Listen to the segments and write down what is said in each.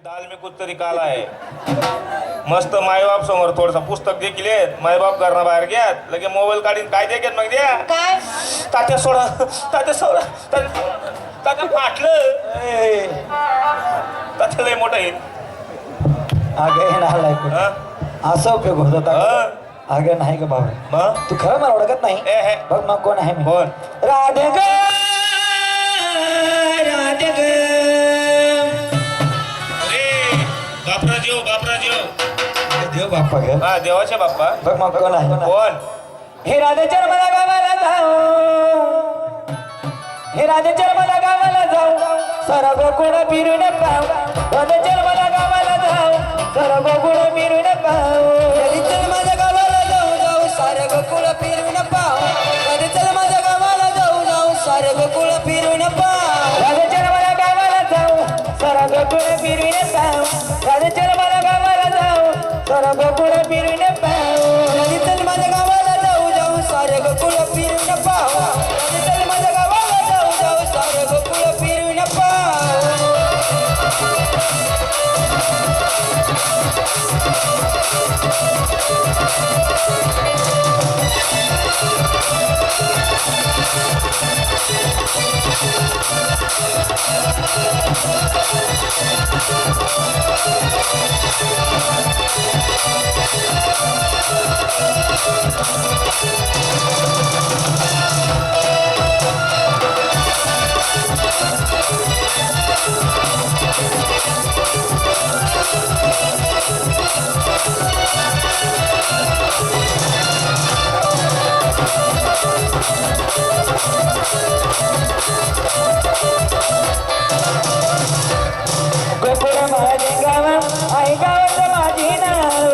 दाल में कुछ तरी काला आहे. मस्त मायबाप समोर थोडसा पुस्तक देखील मायबाप घरना बाहेर घ्यात लगे मोबाईल काढीन काय देखत मग द्या काय तात्या सोडा तात्या फाटलं तात्या लय मोठं आहे. अगे नालाय हा? असा उपयोग होत होता हा? अगं नाही ग बाबा मग? तू खरं मला ओळखत नाही ए, हे. बघ मग कोण आहे मी कोण? राधे ग राधे ग बापराजीव देव बाप्पा ग हा देवाचे बाप्पा बघ मग कोण आहे कोण? हे राधेच्या मला गावाला जाऊ हे राधेच्या मला गावाला जाऊ सर्व गुण फिरून पाव राधेच्या मला गावाला जाऊ सर्व गुण फिरून पाव राधेच्या माझ्या गावाला जाऊ जाऊ सर्व गुण फिरून पाव राधेच्या माझ्या गावाला जाऊ जाऊ सर्व गुण फिरून पाव राधेच्या मला गावाला जाऊ सर्व गुण फिरून पाव राधेच्या मला गावाला जाऊ सर्व गुण फिरून पाव राधेच्या माझ्या गावाला जाऊ जाऊ सर्व गुण फिरून पाव राधेच्या माझ्या गावाला जाऊ जाऊ सर्व गुण फिरून पाव गोकुळ माझे गाव आई गावात माझे नाव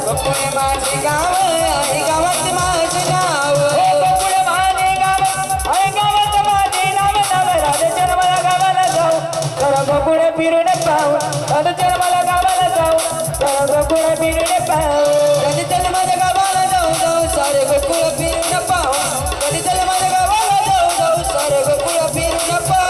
गोकुळ माझे गाव आई गावात माझे नाव गोकुळ माझे गाव आई गावात माझे नाव नाव राधेच्या मला गावाला जाऊ तर गोकुळ फिरून पाहू राधेच्या मला गावाला जाऊ तर गोकुळ फिरून पाहू राधेच्या माझ्या गावाला जाऊ जाऊ सारे गोकुळ फिरून पाहू राधेच्या माझ्या गावाला जाऊ जाऊ सारे गोकुळ फिरून पाहू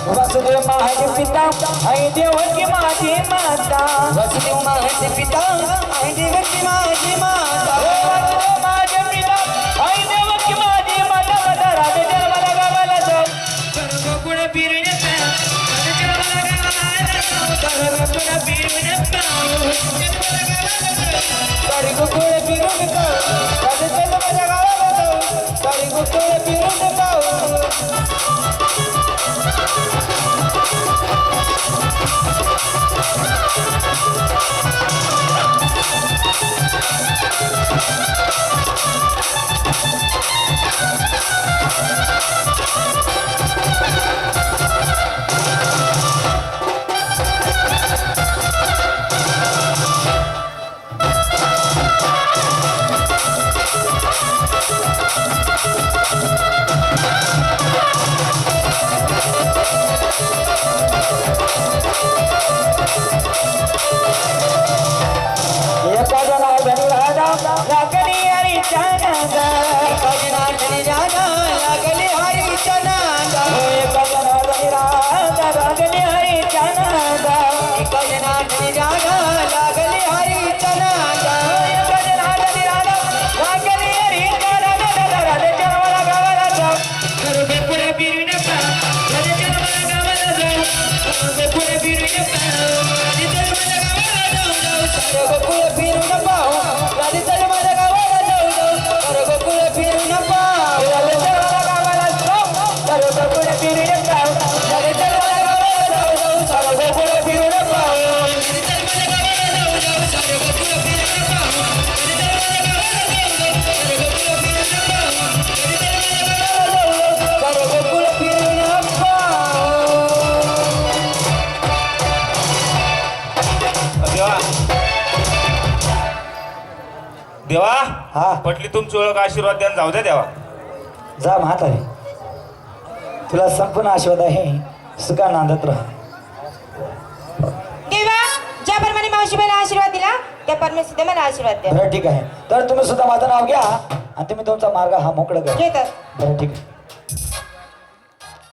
वसुदेव माझे पिता आई देवकी माझी माता वसुदेव माझे पिता आई देवकी माझी माता वसुदेव माझे पिता आई देवकी माझी माता माता राधे मला गावाला जाऊ सर्व गुण फिरून सर्व गुण फिरून सर्व गुण फिरून राधे माझ्या गावाला जाऊ सर्व गुण फिरून पाहू फिरून देवा हा पटली तुमची ओळख, आशीर्वाद द्या आणि जाऊ द्या देवा. जा म्हातारे, तुला संपूर्ण आशीर्वाद आहे. सुखा नांदत राहा. तेव्हा ज्याप्रमाणे मावशीबाईला आशीर्वाद दिला त्याप्रमाणे सुद्धा मला आशीर्वाद द्या. बरं ठीक आहे. तर तुम्ही सुद्धा माझं नाव घ्या आणि तुम्ही तुमचा मार्ग हा मोकळा करा. घेतात. बरं ठीक आहे.